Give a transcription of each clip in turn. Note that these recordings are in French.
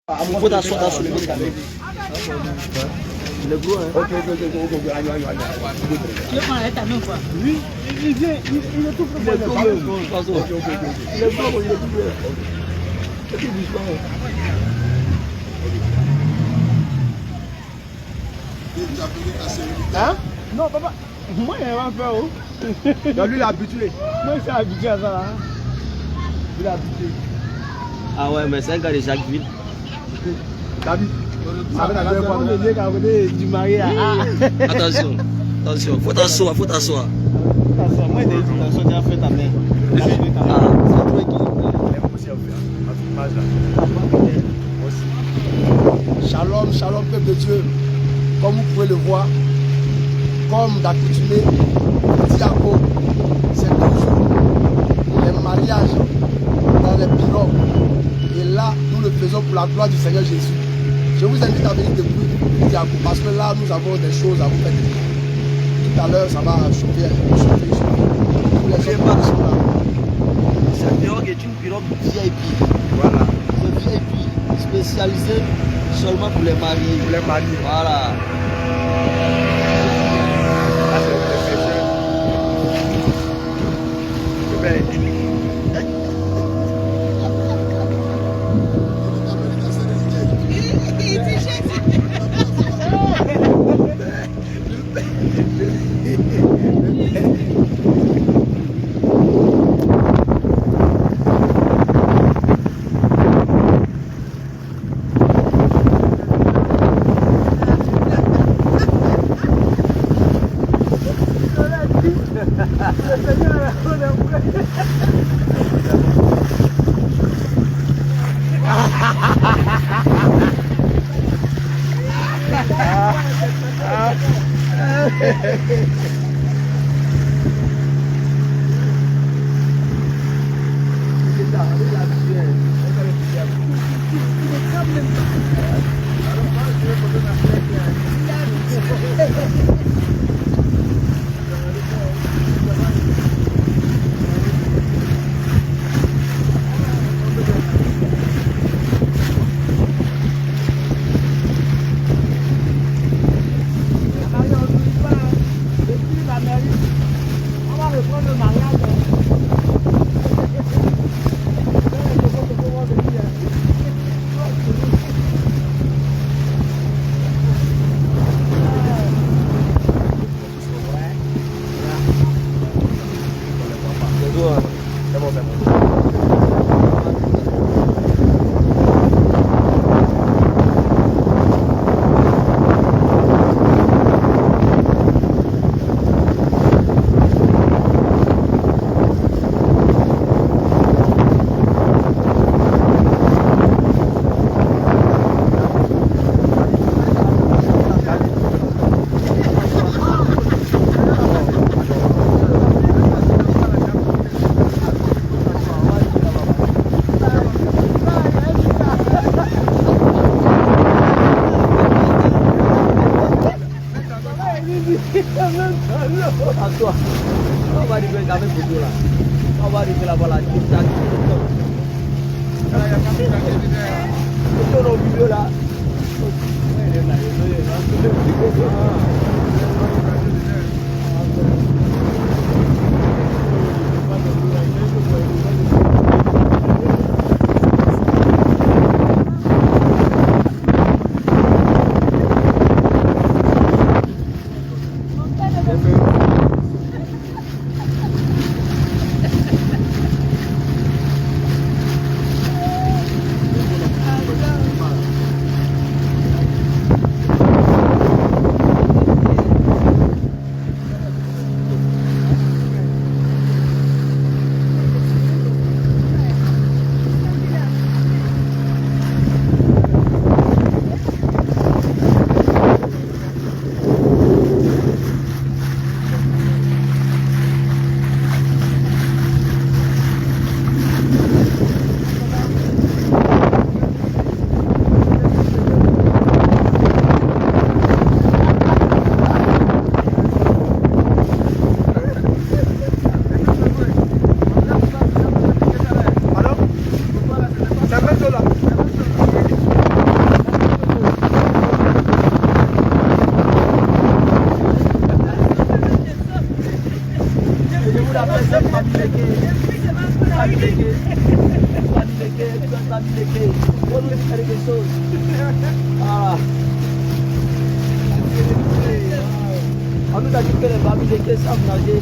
Il faut t'asseoir sur le mec quand même. Il est gros, hein. Ok. Tu veux prendre ta main ou quoi? Oui, il vient, il est tout près. Il est gros, il est gros, il est tout près. Hein? Non, papa, moi il va faire où? Donc lui il est habitué. Moi je suis habitué à ça là. Il est habitué. Ah ouais, mais c'est un gars de Jacquesville. David, ça va du mari. Attention, attention, faut t'asseoir, faut t'asseoir. Moi j'ai dit, attention, tu as fait ta main. Ah, c'est trop équilibré. Shalom, shalom peuple de Dieu. Comme vous pouvez le voir, comme d'accoutumé, Diaco, c'est toujours les mariages dans les pirogues. Et là, nous le faisons pour la gloire du Seigneur Jésus. Je vous invite à venir depuis Diaco parce que là, nous avons des choses à vous faire. Tout à l'heure, ça va chauffer. Tous les hommes qui sont là. Cette pirogue est une pirogue VIP. Voilà. C'est VIP, spécialisé seulement pour les mariés. Pour les mariés. Voilà. Assois. On va arriver avec le là. On va arriver là-bas là. C'est au milieu là. On nous a dit que les Bamileke savent nager.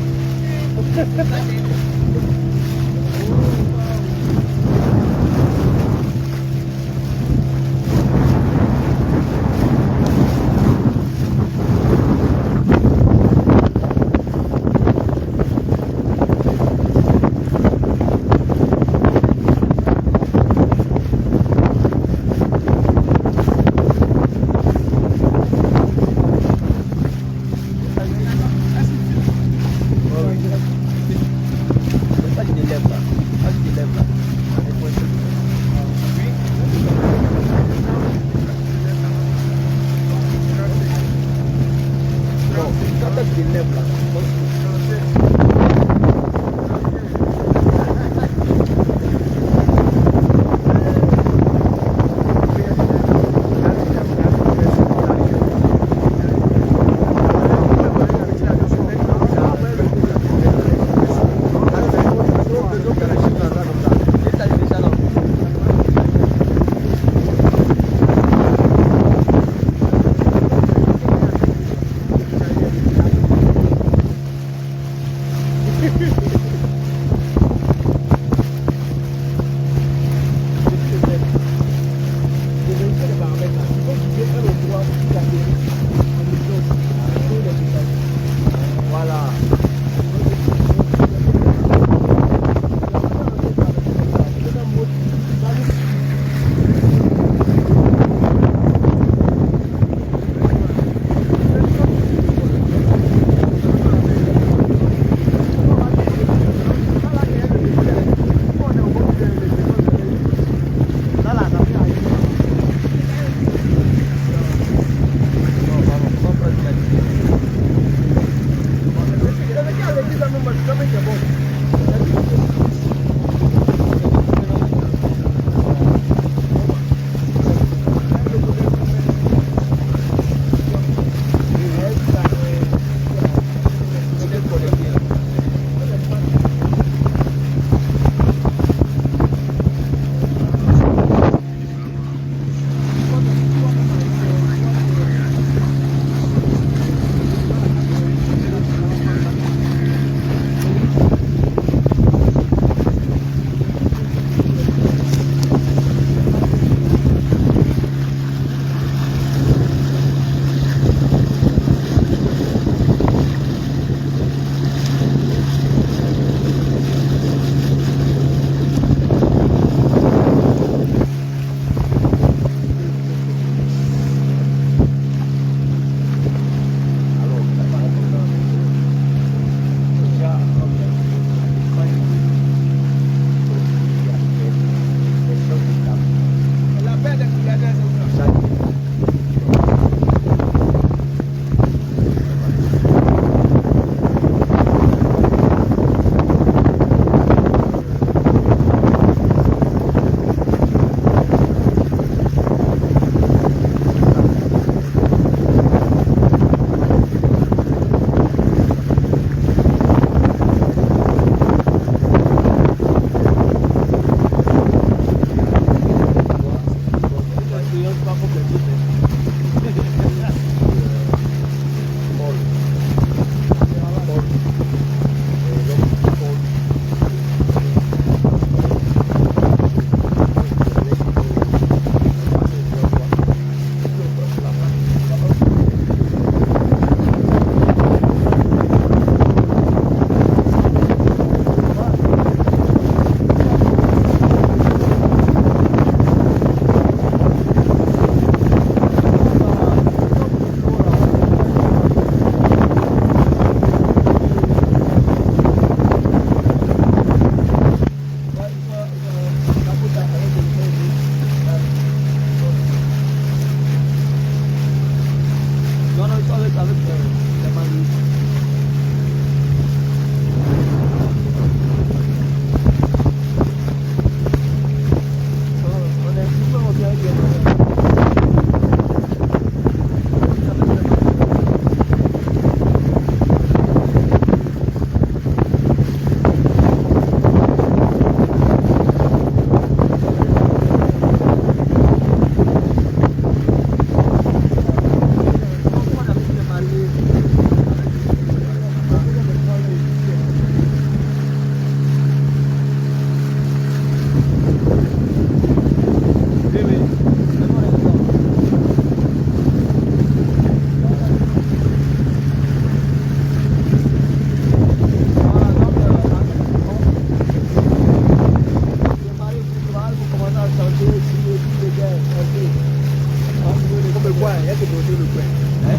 te montrer le coin. Hein?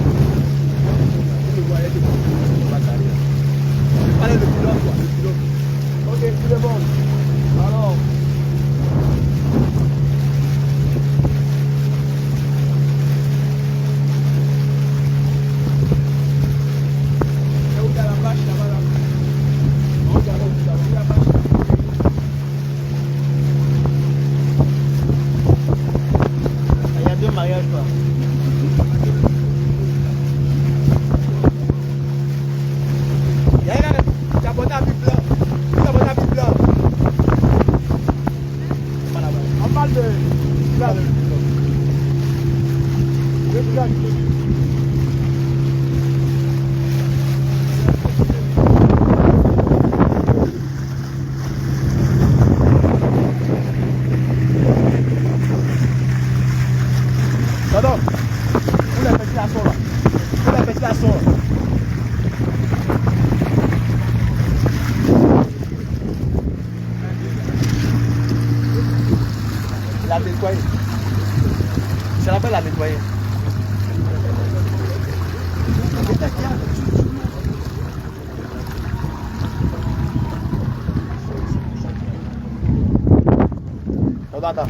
Tu me voyais te montrer le coin. Je parlais de pilote, quoi. Le pilote. Ok, tout le monde. Alors. Mariage quoi. Tu as porté un but blanc. Tu as porté un but blanc. On parle de blanc. Le blanc. Pardon. Où la petite assaut là? Où la petite assaut là? La nettoyer. C'est la peine la nettoyer. Attends.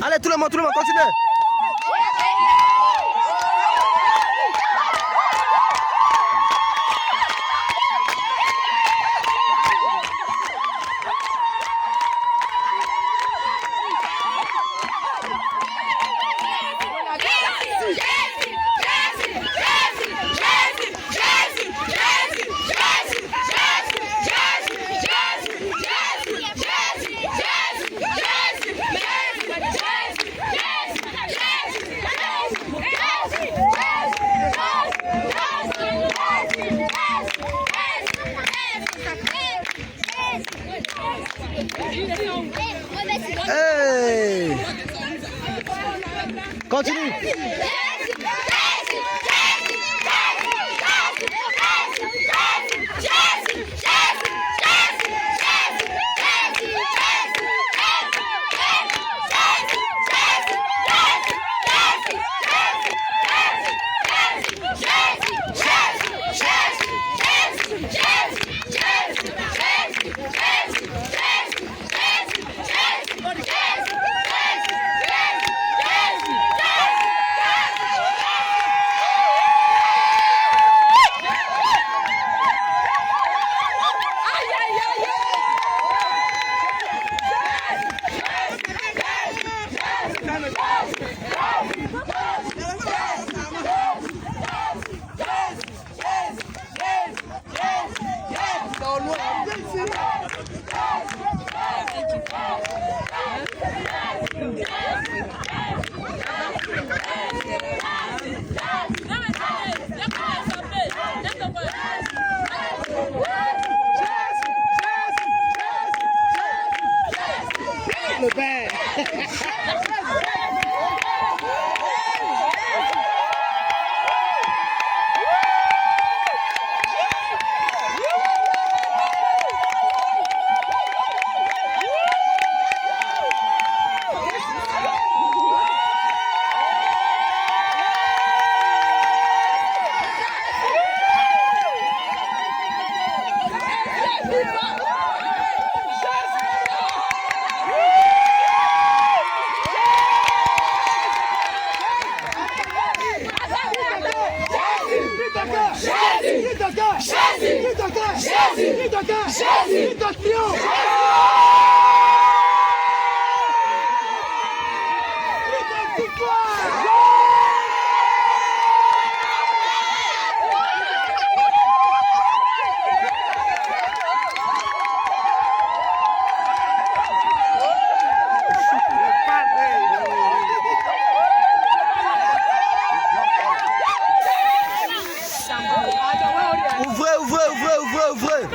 Allez, tout le monde, continuez. Hey! Continue! Le père. Ouvrez.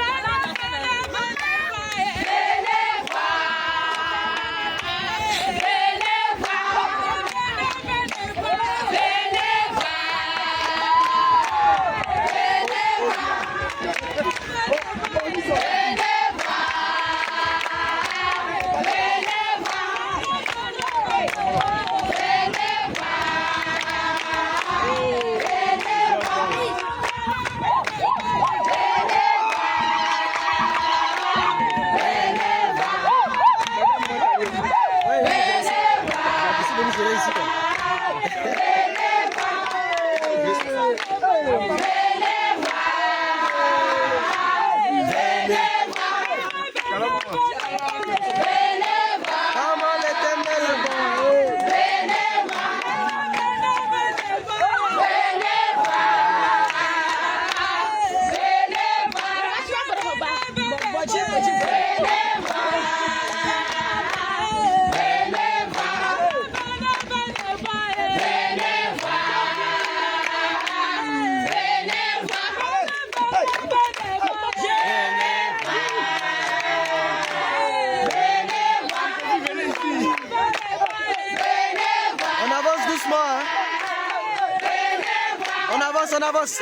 On avance.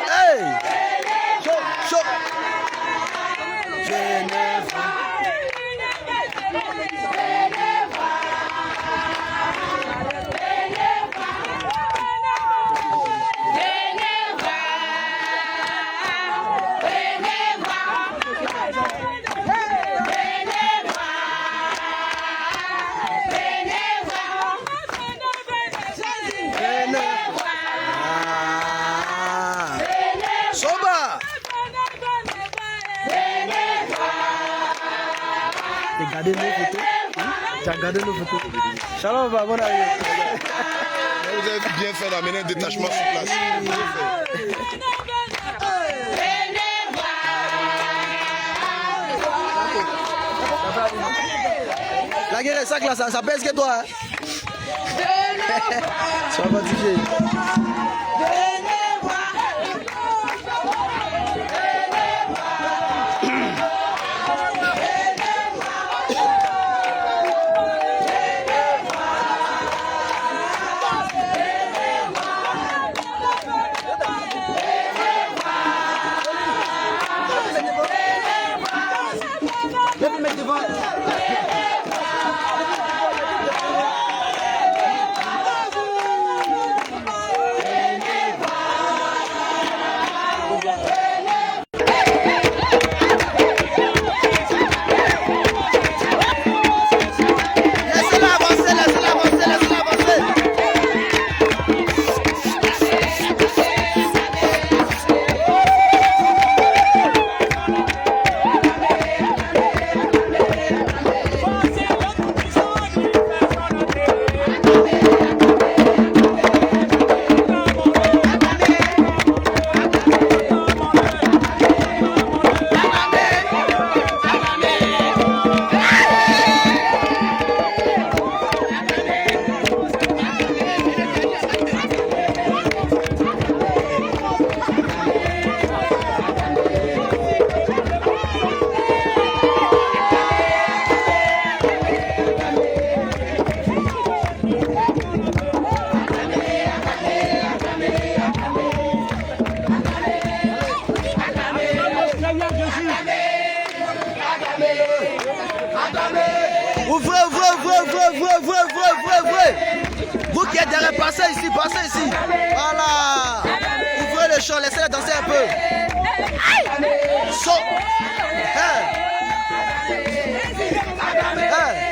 Hey! Chaud. Regardez nos photos. Shalom, bon arrivée. Vous avez bien fait d'amener un détachement sur place. La guerre est sac là, ça pèse que toi. Ça va fatiguer. Ouvrez, ouvrez, ouvrez, ouvrez, ouvrez, ouvrez, ouvrez, ouvrez. Vous qui êtes derrière, passez ici, passez ici. Voilà. Ouvrez le champ, laissez-les danser un peu. Saut. Hey. Hey.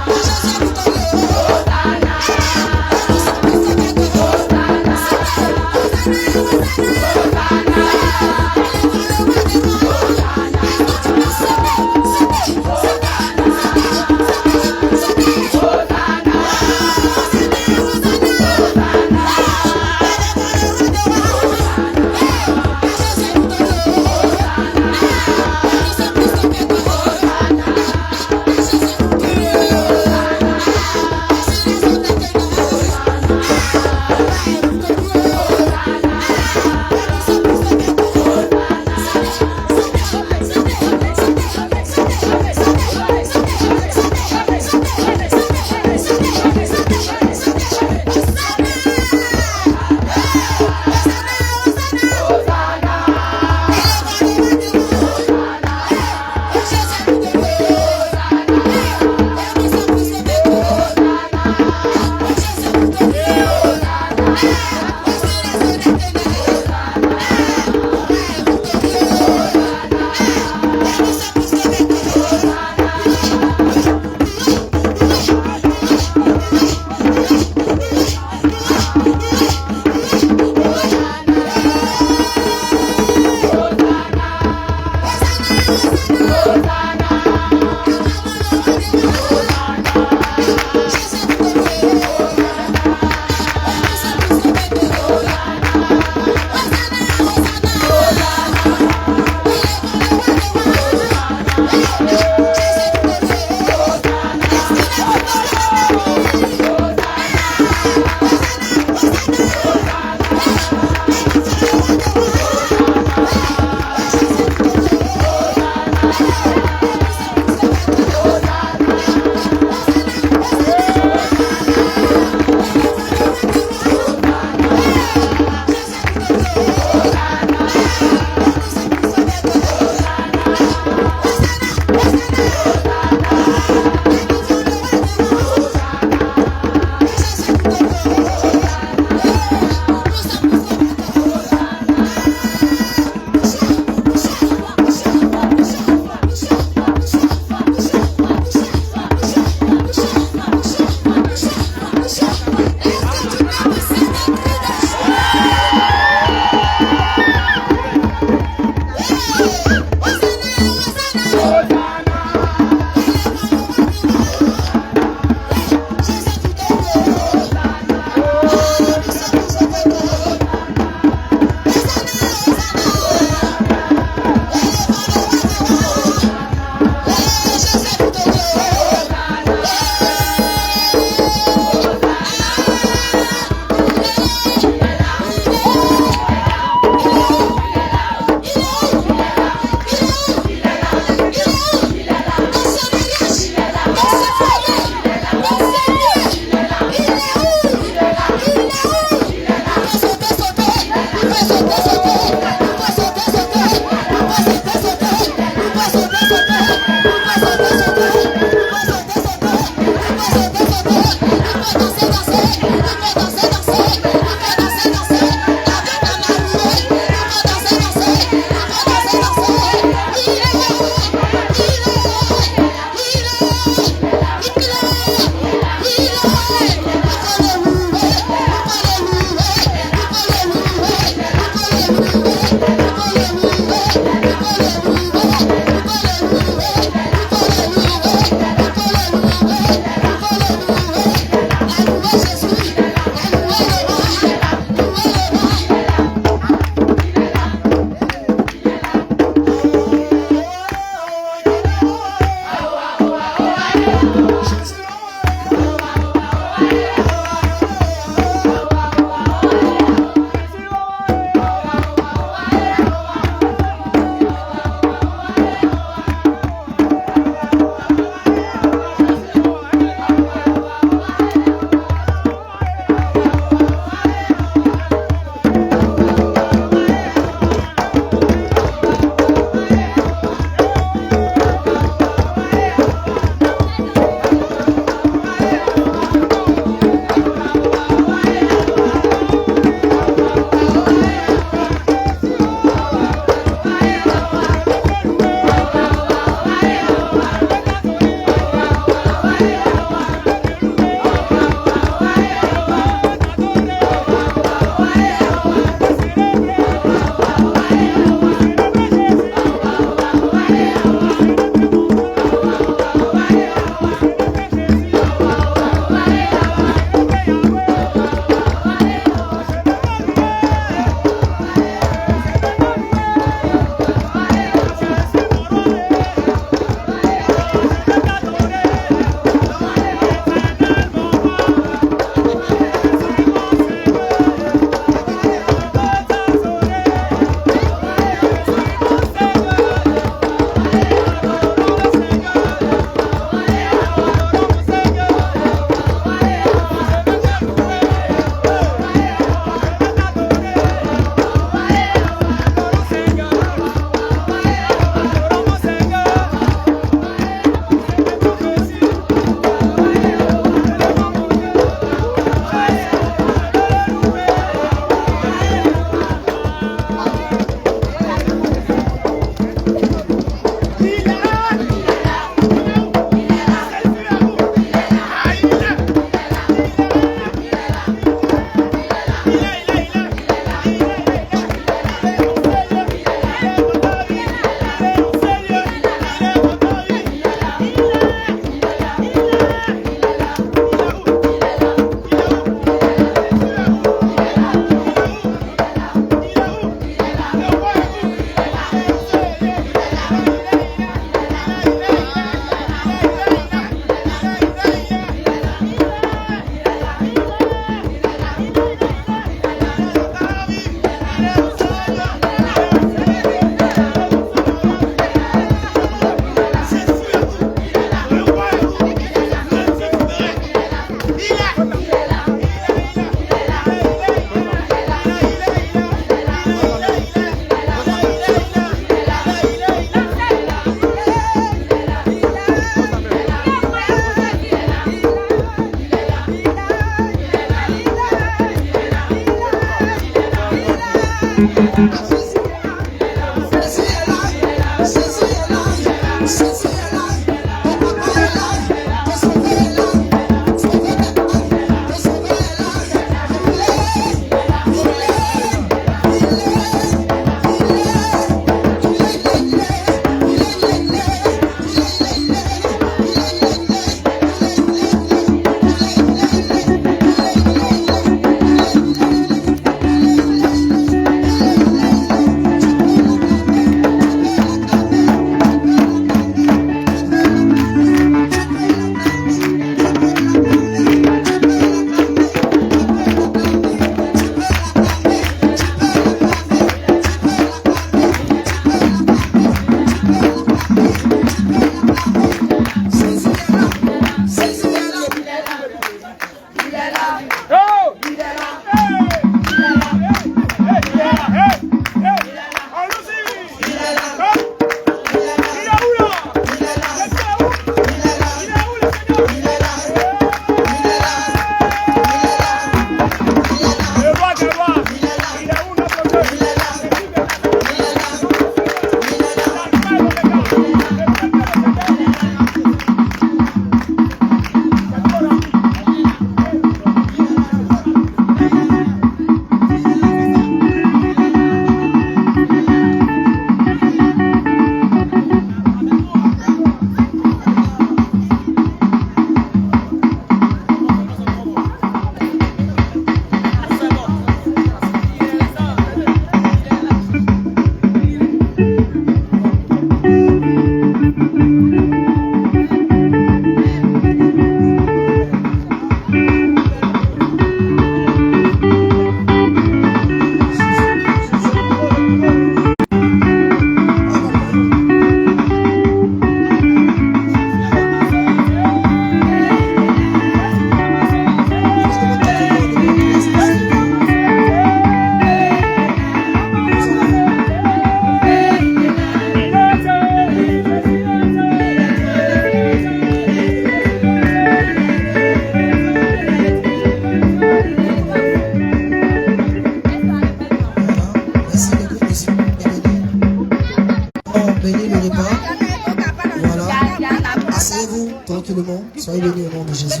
Soyez bénis au nom de Jésus.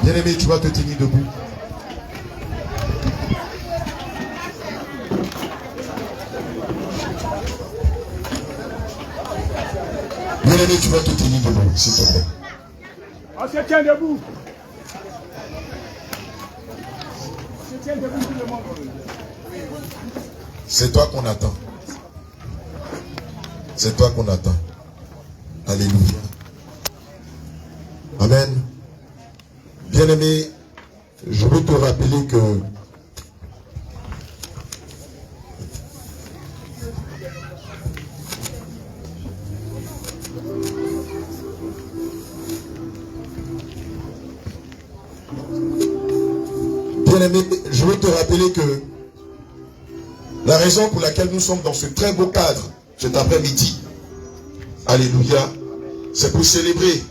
Bien-aimé, tu vas te tenir debout. Bien-aimé, tu vas te tenir debout, s'il te plaît. On se tient debout. On se tient debout tout le monde. C'est toi qu'on attend. C'est toi qu'on attend. Alléluia. Amen. Bien-aimé, je veux te rappeler que bien-aimé, je veux te rappeler que la raison pour laquelle nous sommes dans ce très beau cadre cet après-midi, alléluia, c'est pour célébrer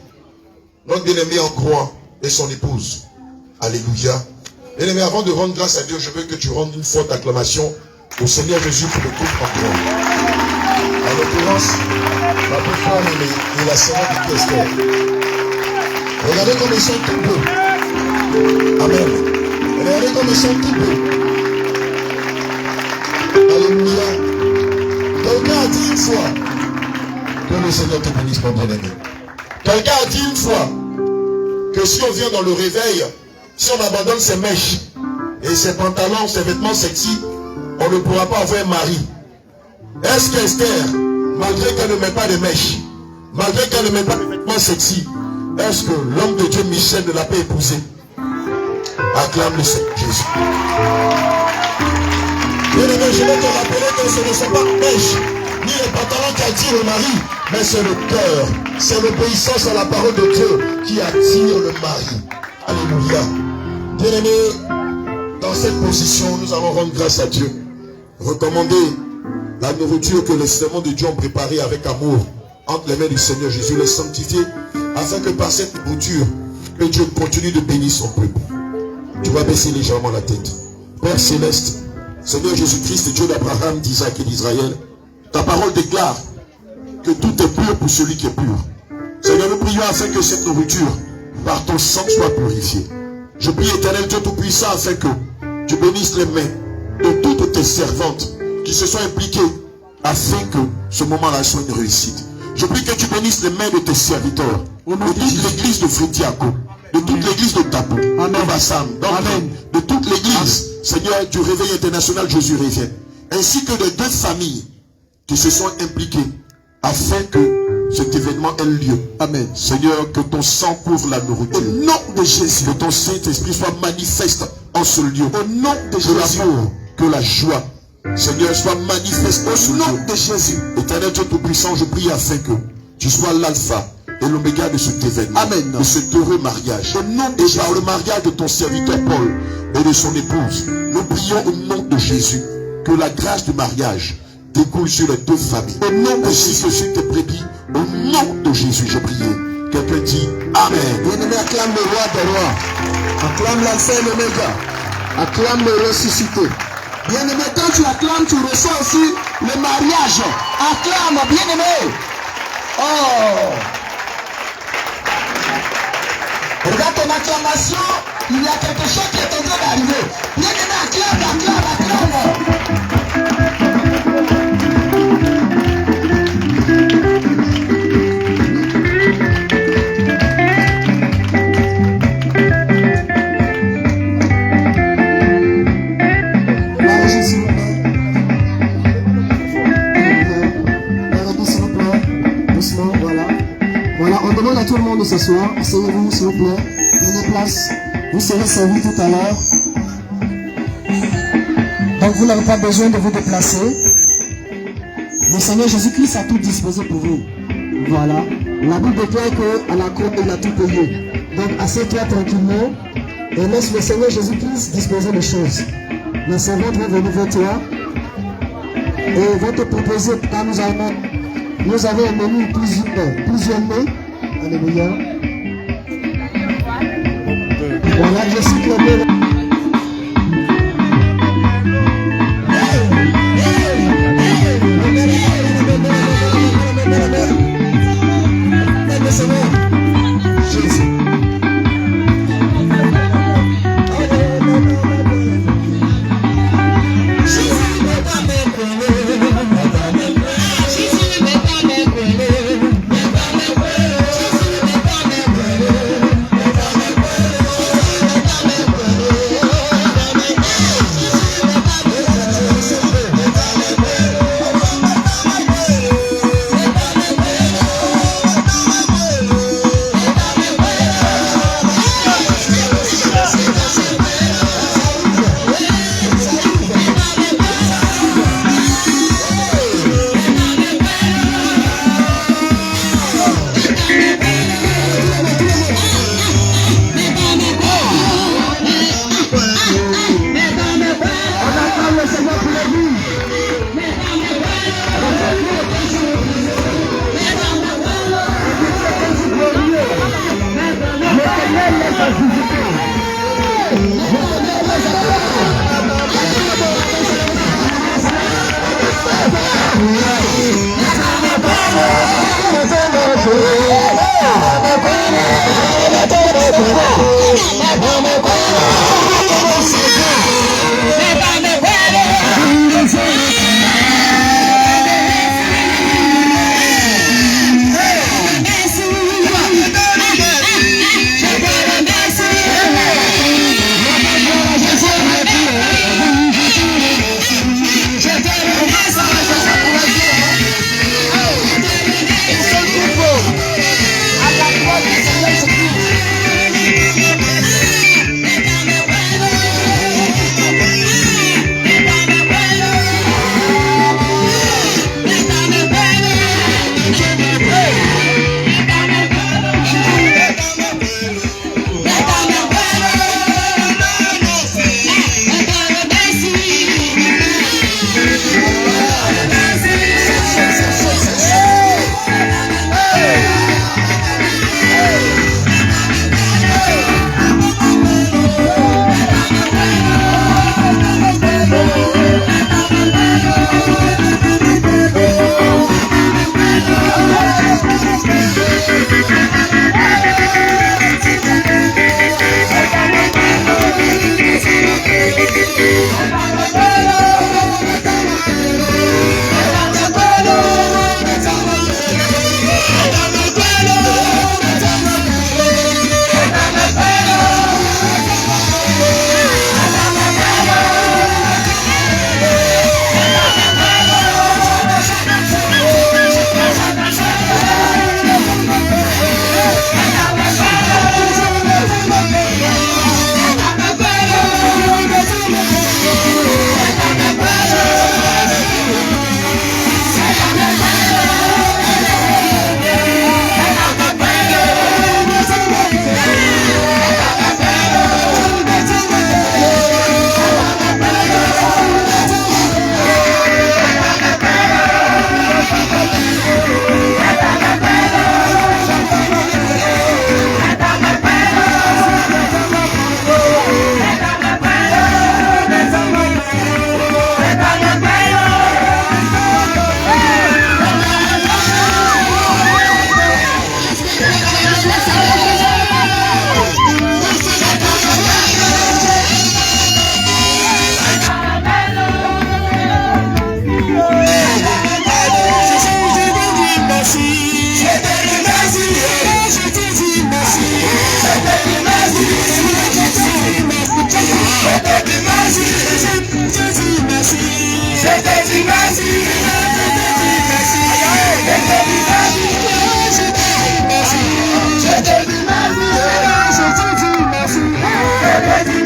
notre bien-aimé en croix et son épouse. Alléluia. Bien-aimé, avant de rendre grâce à Dieu, je veux que tu rendes une forte acclamation au Seigneur Jésus pour le couple en croix. En l'occurrence, la pauvre femme et la sœur de Esther. Regardez comme ils sont tout beaux. Amen. Regardez comme ils sont tout beaux. Alléluia. Quelqu'un a dit une fois que le Seigneur te bénisse, mon bien-aimé. Quelqu'un a dit une fois que si on vient dans le réveil, si on abandonne ses mèches et ses pantalons, ses vêtements sexy, on ne pourra pas avoir un mari. Est-ce qu'Esther, malgré qu'elle ne met pas de mèches, malgré qu'elle ne met pas de vêtements sexy, est-ce que l'homme de Dieu Michel ne l'a pas épousé? Acclame le Seigneur Jésus. Bien-aimé, je vais te rappeler que ce ne sont pas les mèches ni les pantalons qui attirent le mari, mais c'est le cœur, c'est l'obéissance à la parole de Dieu qui attire le mari. Alléluia. Bien-aimé, dans cette position, nous allons rendre grâce à Dieu. Recommander la nourriture que les serments de Dieu ont préparée avec amour entre les mains du Seigneur Jésus, les sanctifier, afin que par cette nourriture, que Dieu continue de bénir son peuple. va baisser légèrement la tête. Père Céleste, Seigneur Jésus-Christ, Dieu d'Abraham, d'Isaac et d'Israël, ta parole déclare que tout est pur pour celui qui est pur. Seigneur, nous prions afin que cette nourriture, par ton sang, soit purifiée. Je prie, Éternel Dieu Tout-Puissant, afin que tu bénisses les mains de toutes tes servantes qui se sont impliquées afin que ce moment-là soit une réussite. Je prie que tu bénisses les mains de tes serviteurs, de toute l'église de Fritiako, de toute l'église de Tabou, de Bassam, de toute l'église, Seigneur, du Réveil International Jésus revient, ainsi que de deux familles qui se sont impliquées afin que cet événement ait lieu. Amen. Seigneur, que ton sang couvre la nourriture. Au nom de Jésus. Que ton Saint-Esprit soit manifeste en ce lieu. Au nom de Jésus. Que l'amour, que la joie, Seigneur, soit manifeste en ce lieu. Au nom de Jésus. Éternel Dieu Tout-Puissant, je prie afin que tu sois l'alpha et l'oméga de cet événement. Amen. De cet heureux mariage. Au nom de Jésus. Par le mariage de ton serviteur Paul et de son épouse, nous prions au nom de Jésus que la grâce du mariage découle sur les deux familles. Au nom de Jésus, sur tes brebis, au nom de Jésus, j'ai prié. Quelqu'un dit Amen. Bien-aimé, acclame le roi des rois. Acclame l'alpha et l'oméga. Acclame le ressuscité. Bien-aimé, quand tu acclames, tu reçois aussi le mariage. Acclame, bien-aimé. Oh! Regarde ton acclamation, il y a quelque chose qui est en train d'arriver. Bien-aimé, acclame, acclame, acclame. On demande à tout le monde de s'asseoir. Asseyez-vous s'il vous plaît. Prenez place. Vous serez servis tout à l'heure. Donc vous n'avez pas besoin de vous déplacer. Le Seigneur Jésus-Christ a tout disposé pour vous. Voilà. La Bible déclare qu'à la croix, il a tout payé. Donc assieds-toi tranquillement et laisse le Seigneur Jésus-Christ disposer les choses. Les servantes vont venir vers toi et vont te proposer. Nous avons un menu plusieurs mets. Alléluia. Voilà, je suis le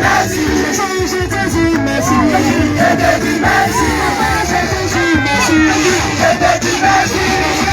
merci. Je te dis merci. Je te dis merci. Je te dis merci. Je te dis merci. Je te dis merci.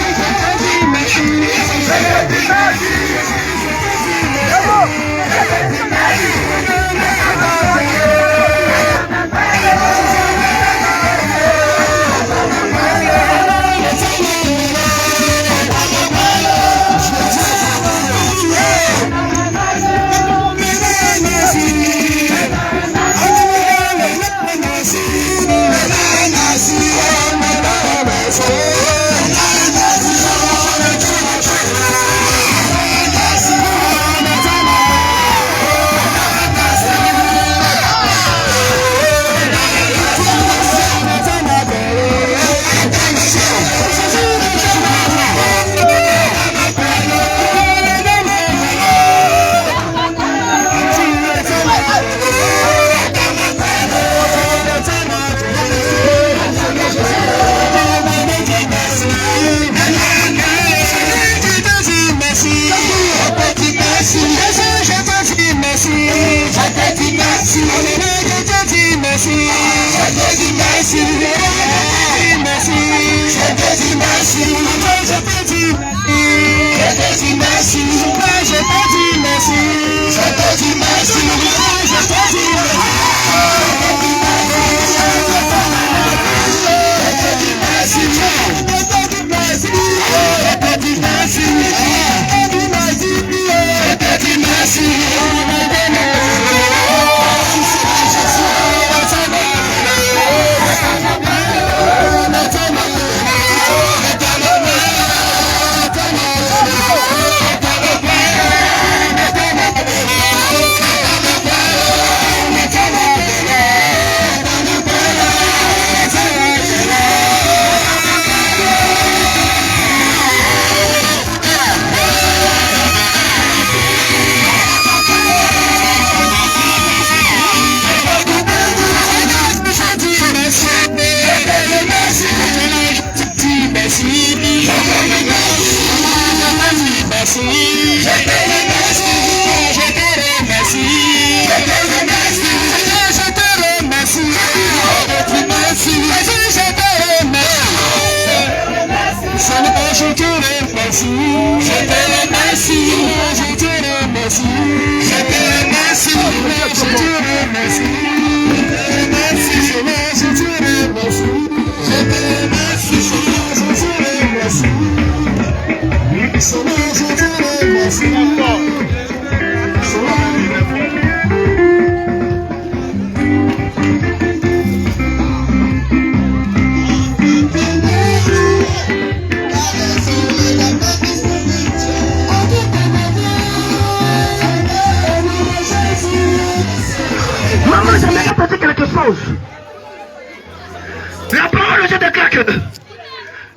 La parole, je déclare que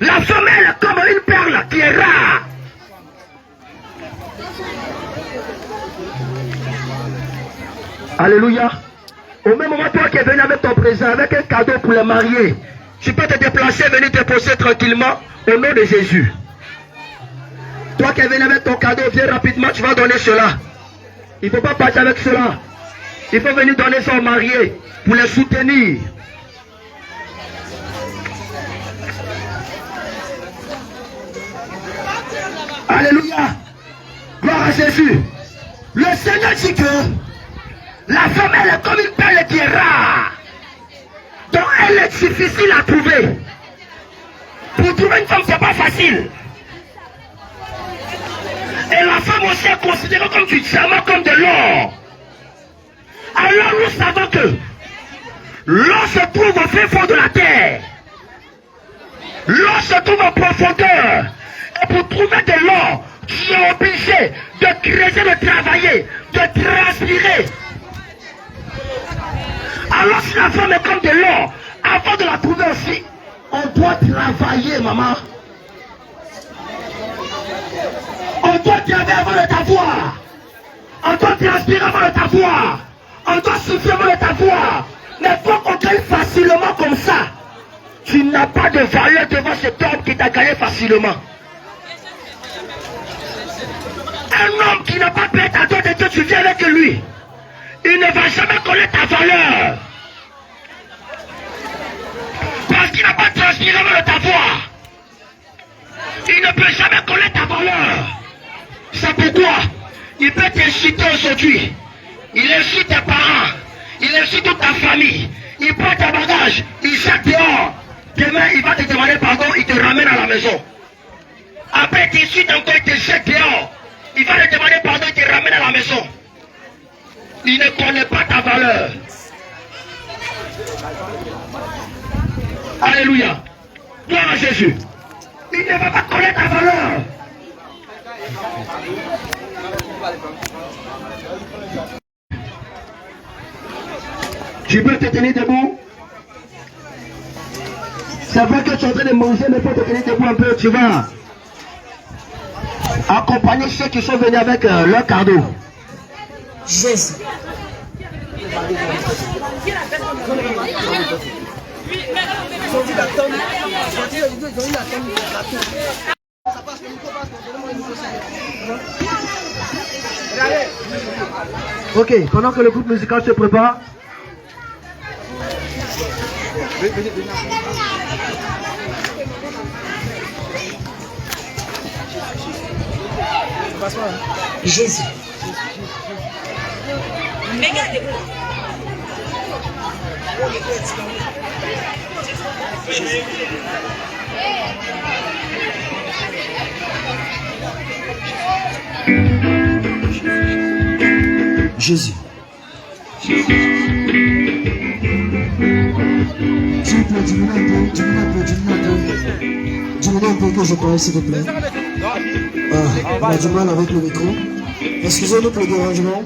la femelle comme une perle qui est rare. Alléluia. Au même moment, toi qui es venu avec ton présent, avec un cadeau pour les mariés, tu peux te déplacer, venir te poser tranquillement au nom de Jésus. Toi qui es venu avec ton cadeau, viens rapidement, tu vas donner cela. Il ne faut pas partir avec cela. Il faut venir donner ça aux mariés pour les soutenir. Alléluia. Gloire à Jésus. Le Seigneur dit que la femelle est comme une perle qui est rare. Donc elle est difficile à trouver. Pour trouver une femme, c'est pas facile. Et la femme aussi est considérée comme du diamant, comme de l'or. Alors nous savons que l'or se trouve au fin fond de la terre. L'or se trouve en profondeur. Et pour trouver de l'or, tu es obligé de creuser, de travailler, de transpirer. Alors si la femme est comme de l'or, avant de la trouver aussi, on doit travailler, maman. On doit travailler avant de t'avoir. On doit transpirer avant de t'avoir. On doit souffrir avant de t'avoir. Mais faut qu'on gagne facilement comme ça. Tu n'as pas de valeur devant cet homme qui t'a gagné facilement. Un homme qui n'a pas peur à toi de Dieu, tu viens avec lui. il ne va jamais connaître ta valeur. Parce qu'il n'a pas transpiré de ta voix. Il ne peut jamais connaître ta valeur. C'est pourquoi il peut t'insulter aujourd'hui. Il insulte tes parents. Il insulte toute ta famille. Il prend tes bagages. Il jette dehors. Demain, il va te demander pardon. Il te ramène à la maison. Après, il t'insulte encore. Il te jette dehors. Il va te demander pardon. Il te ramène à la maison. Il ne connaît pas ta valeur. Alléluia. Gloire à Jésus. Il ne va pas connaître ta valeur. Tu peux te tenir debout. C'est vrai que tu es en train de manger, mais pour te tenir debout un peu, tu vas accompagner ceux qui sont venus avec leur cadeau. Jésus. Ok, pendant que le groupe musical se prépare. Jésus. Jésus. S'il vous plaît, diminuez un peu que je parle, s'il vous plaît. On a du mal avec le micro. Excusez-nous pour le dérangement.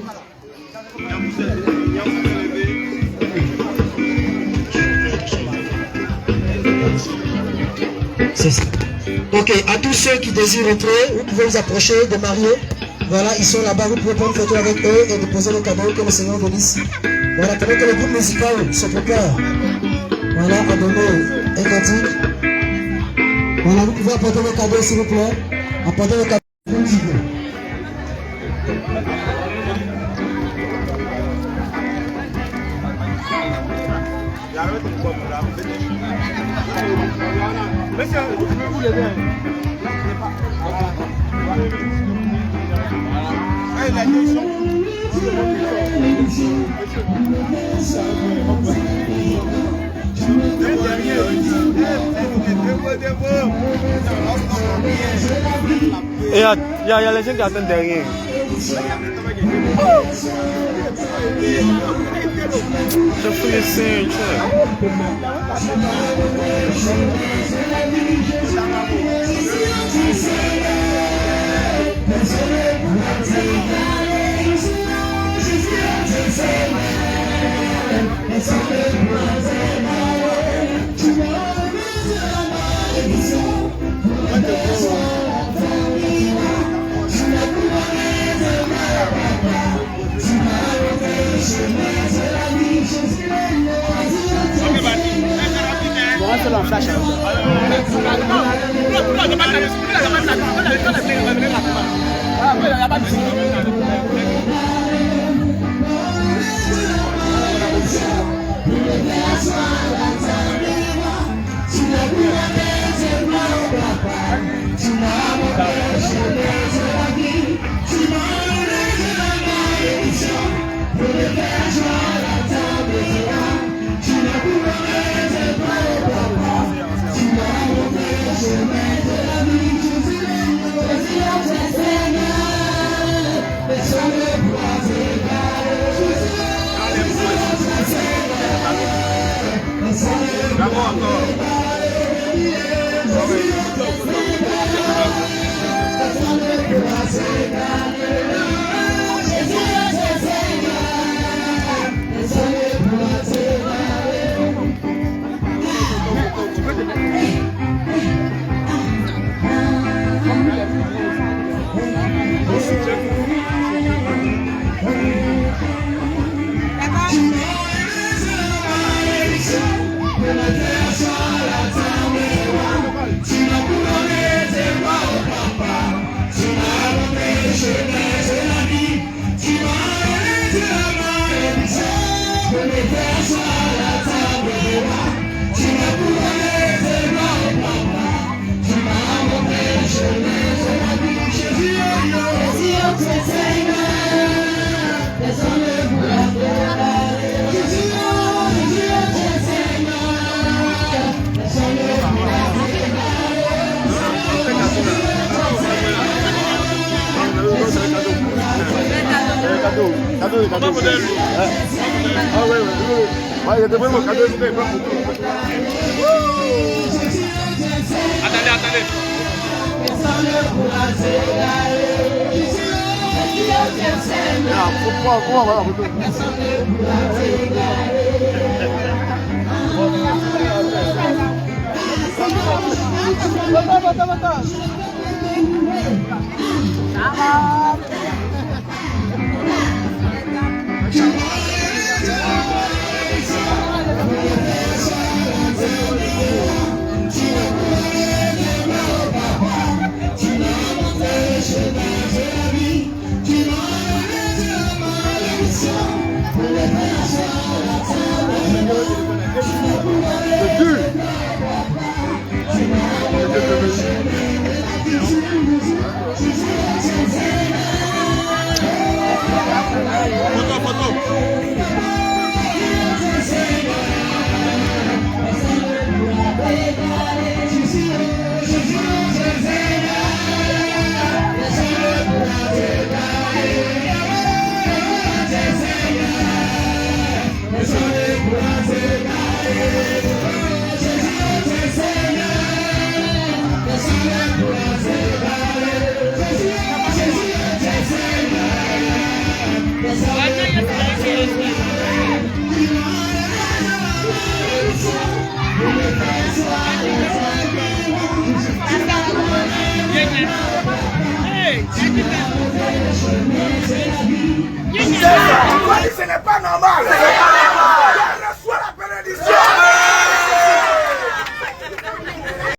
C'est ça. Ok, à tous ceux qui désirent entrer, vous pouvez vous approcher des mariés. Voilà, ils sont là-bas, vous pouvez prendre une photo avec eux et déposer le cadeau que le Seigneur bénisse. Voilà, pendant que le groupe musical se prépare. Voilà, à donner un cantique. Voilà, vous pouvez apporter le cadeau s'il vous plaît. Apportez le cadeau. Monsieur, je peux vous lever. Et il y a les gens qui attendent derrière. Je fais les signes. Attendez.